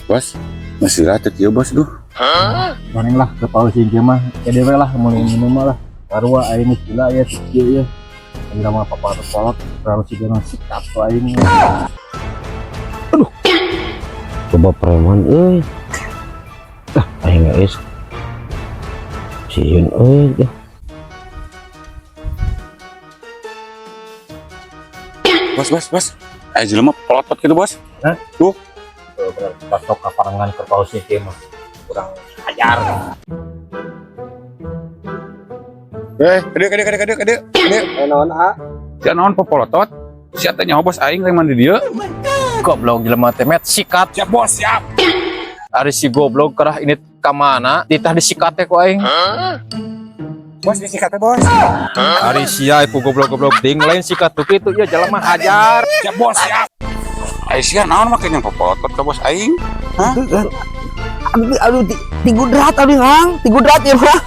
Bos, masih latih ya bos tuh. Bareng lah ke pausin dia mah kedewe lah mulai minum lah karua aing gila ya kieu ya ayeuna mah papa kolot terlalu si dia sikap tuh aing. Coba preman aing guys sieun Bos. Ayo jelema pelotot gitu bos. Hah? Tuh. Bener pasok kaparangan ke pausin dia mah kurang ajar. Kade. Naon Si naon pelotot? Si teh nyaho bos aing lain mandi dia. goblok jelema teh met sikat Siap bos, siap. ari si goblok kerah ini ka mana ditah disikat teh ku aing. Bos disikat teh bos. Ari sia ieu goblok-goblok ding lain sikat tuh kitu ya jelema hajar. Siap bos, siap. Ayo sia naon makanya pelotot ka bos aing? Hah? aduh tigudrat aduh hang tigudrat ya mah